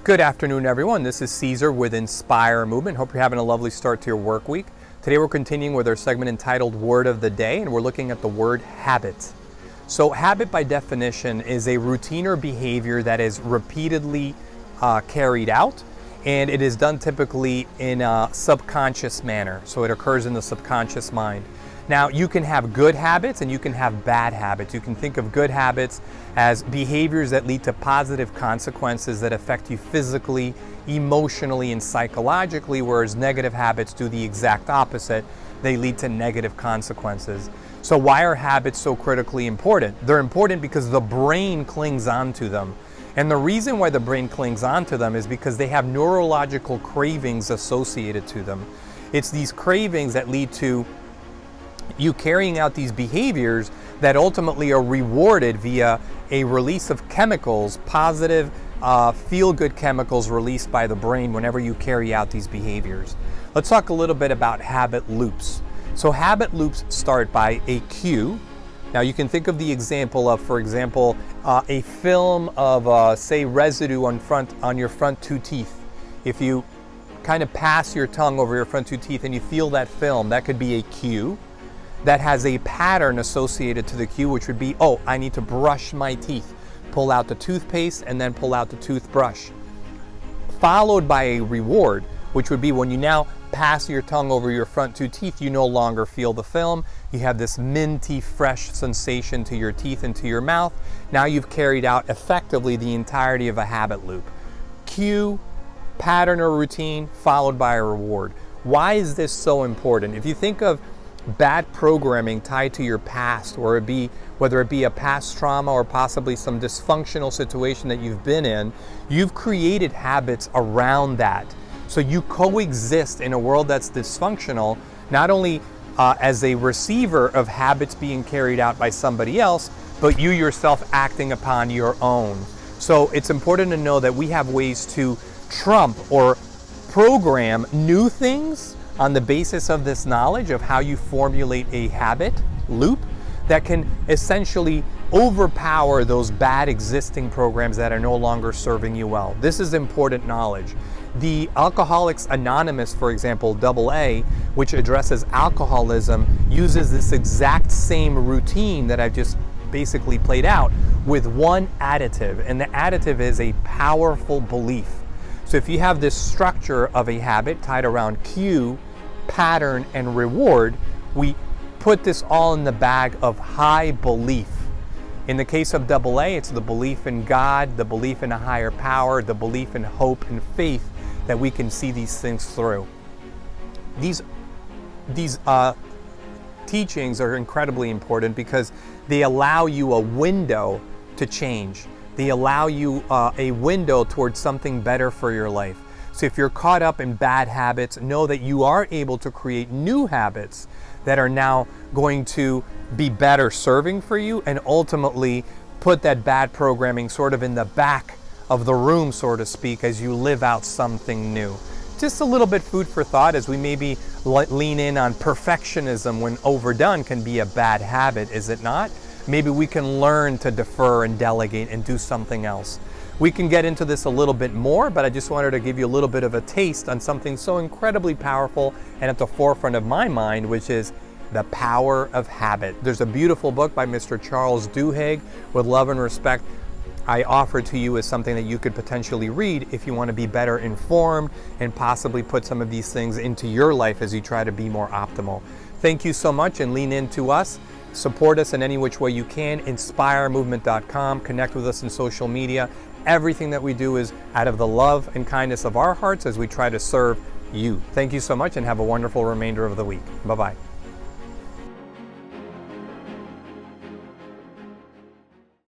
Good afternoon, everyone. This is Caesar with Inspire Movement. Hope you're having a lovely start to your work week. Today we're continuing with our segment entitled Word of the Day, and we're looking at the word habit. So habit by definition is a routine or behavior that is repeatedly carried out, and it is done typically in a subconscious manner. So it occurs in the subconscious mind. Now, you can have good habits and you can have bad habits. You can think of good habits as behaviors that lead to positive consequences that affect you physically, emotionally, and psychologically, whereas negative habits do the exact opposite. They lead to negative consequences. So why are habits so critically important? They're important because the brain clings onto them. And the reason why the brain clings onto them is because they have neurological cravings associated to them. It's these cravings that lead to you carrying out these behaviors that ultimately are rewarded via a release of chemicals, positive feel-good chemicals released by the brain whenever you carry out these behaviors. Let's talk a little bit about habit loops. So habit loops start by a cue. Now you can think of the example of, for example, a film of, say, residue on your front two teeth. If you kind of pass your tongue over your front two teeth and you feel that film, that could be a cue that has a pattern associated to the cue, which would be, oh, I need to brush my teeth. Pull out the toothpaste and then pull out the toothbrush. Followed by a reward, which would be when you now pass your tongue over your front two teeth, you no longer feel the film. You have this minty, fresh sensation to your teeth and to your mouth. Now you've carried out effectively the entirety of a habit loop. Cue, pattern or routine, followed by a reward. Why is this so important? If you think of bad programming tied to your past, or whether it be a past trauma or possibly some dysfunctional situation that you've been in, you've created habits around that. So you coexist in a world that's dysfunctional, not only as a receiver of habits being carried out by somebody else, but you yourself acting upon your own. So it's important to know that we have ways to trump or program new things on the basis of this knowledge of how you formulate a habit loop that can essentially overpower those bad existing programs that are no longer serving you well. This is important knowledge. The Alcoholics Anonymous, for example, AA, which addresses alcoholism, uses this exact same routine that I've just basically played out with one additive, and the additive is a powerful belief. So if you have this structure of a habit tied around cue, pattern, and reward, we put this all in the bag of high belief. In the case of AA, it's the belief in God, the belief in a higher power, the belief in hope and faith that we can see these things through. These teachings are incredibly important because they allow you a window to change. They allow you a window towards something better for your life. So if you're caught up in bad habits, know that you are able to create new habits that are now going to be better serving for you, and ultimately put that bad programming sort of in the back of the room, so to speak, as you live out something new. Just a little bit food for thought as we maybe lean in on perfectionism when overdone can be a bad habit, is it not? Maybe we can learn to defer and delegate and do something else. We can get into this a little bit more, but I just wanted to give you a little bit of a taste on something so incredibly powerful and at the forefront of my mind, which is the power of habit. There's a beautiful book by Mr. Charles Duhigg, with love and respect, I offer to you as something that you could potentially read if you want to be better informed and possibly put some of these things into your life as you try to be more optimal. Thank you so much, and lean into us. Support us in any which way you can. InspireMovement.com. Connect with us in social media. Everything that we do is out of the love and kindness of our hearts as we try to serve you. Thank you so much, and have a wonderful remainder of the week. Bye-bye.